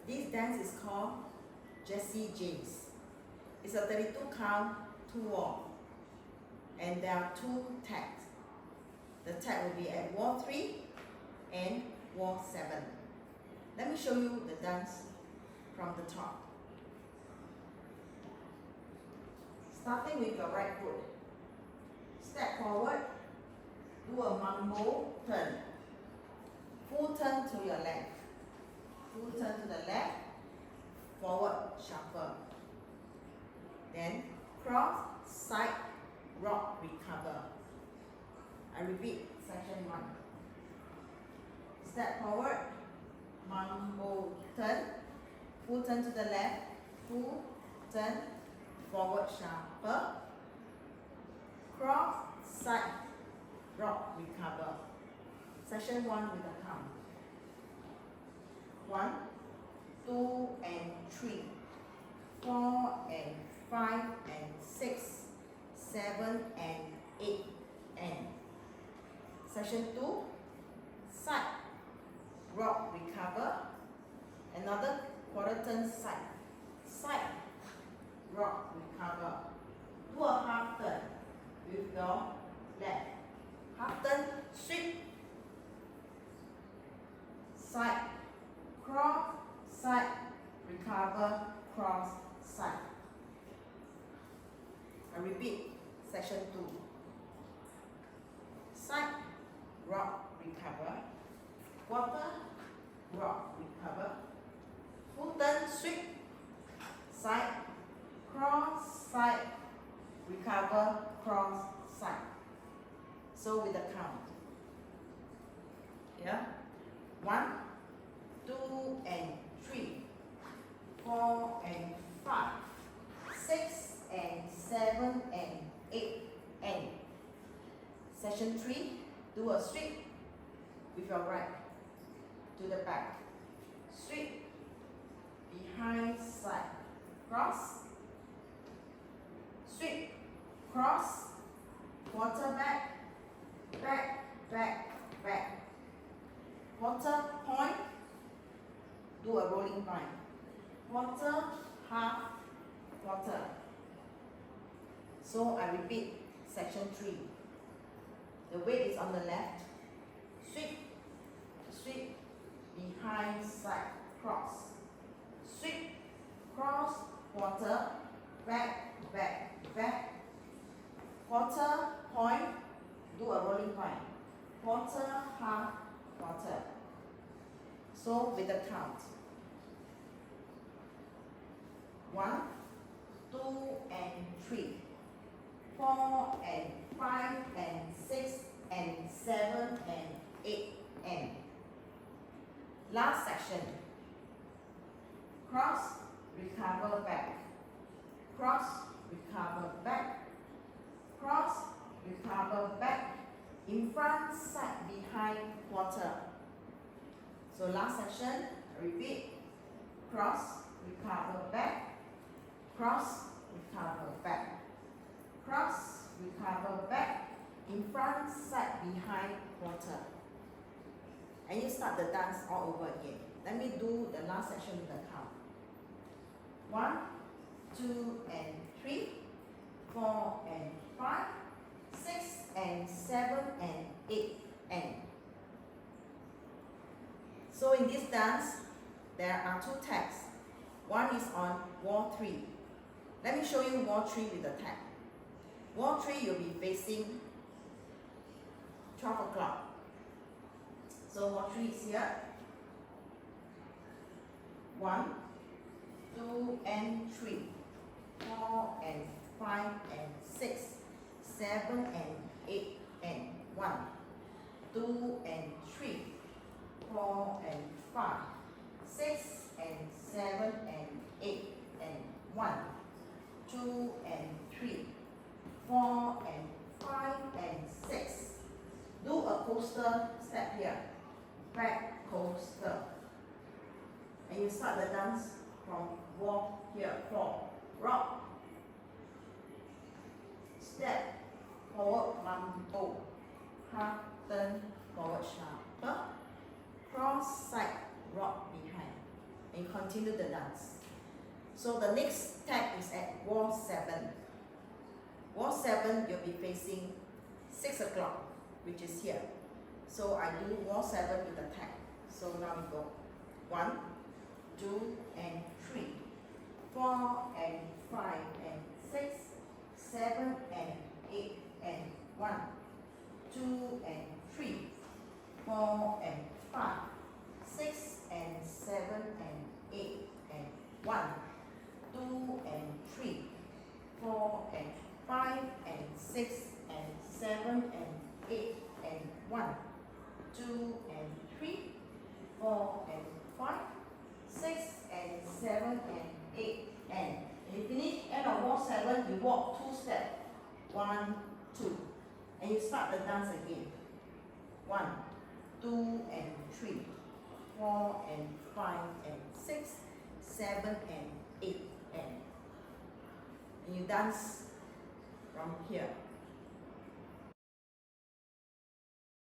This dance is called Jesse James. It's a 32 count, 2 wall. And there are 2 tags. The tag will be at wall 3 and wall 7. Let me show you the dance from the top. Starting with your right foot. Step forward, do a mambo turn. Full turn to your left. Full turn to the left, forward shuffle. Then cross, side, rock, recover. I repeat, section 1. Step forward, mambo turn, full turn to the left, full turn, forward shuffle, cross, side, rock, recover. Section 1 with a count. 1, 2 and 3, 4 and 5 and 6, 7 and 8 and. Section 2, side, rock, recover. Another quarter turn side, side, rock, recover. Do a half turn with your left. Half turn, sweep, side, cross, side, recover, cross, side. I repeat, section 2. Side, rock, recover. Quarter, rock, recover. Full turn, sweep, side, cross, side, recover, cross, side. So with the count. Yeah? 1, 2 and 3, 4 and 5, 6 and 7 and 8 and. Section 3, do a sweep with your right to the back. Sweep, behind, side, cross, sweep, cross, quarter back, back, back, back. Quarter point, do a rolling point. Quarter, half, quarter. So I repeat, section 3. The weight is on the left. Sweep, sweep, behind, side, cross. Sweep, cross, quarter, back, back, back. Quarter, point, do a rolling point. Quarter, half, quarter. So with the count. 1, 2 and 3, 4 and 5 and 6 and 7 and 8 and. Last section. Cross, recover back. Cross, recover back. Cross, recover back. In front, side, behind, quarter. So last section, repeat. Cross, recover back. Cross, recover back. Cross, recover back. In front, side, behind, quarter. And you start the dance all over again. Let me do the last section with the count. 1, 2 and 3, 4 and 5, 6 and 7 and 8 and. So in this dance, there are 2 tags. One is on wall 3. Let me show you wall 3 with the tag. Wall 3, you'll be facing 12 o'clock. So wall 3 is here. 1, 2 and 3, 4 and 5 and 6, 7 and 8 and 1, 2 and 3, 4 and 5, 6 and 7 and 8 and 1, 2 and 3, 4 and 5 and 6. Do a coaster step here. Back coaster. And you start the dance from wall here, 4. Rock. Step. Forward, mambo. Half turn, forward shuffle. Cross side, rock behind. And you continue the dance. So the next tag is at wall 7. Wall 7, you'll be facing 6 o'clock, which is here. So I do wall 7 with the tag. So now we go 1, 2, and 3, 4, and 5, and 6, 7, and 8, and 1, 2, and 3, 4, and 5, 6, and 7, and 8, and 1, 2, and 3, 4, and 5, and 6, and 7, and 8, and 1, 2, and 3, 4, and 5, 6, and 7, and 8, and you finish end of wall 7, you walk 2 steps. 1, 2, and you start the dance again. 1, 2, and 3, 4, and 5, and 6, 7, and 8, and you dance from here.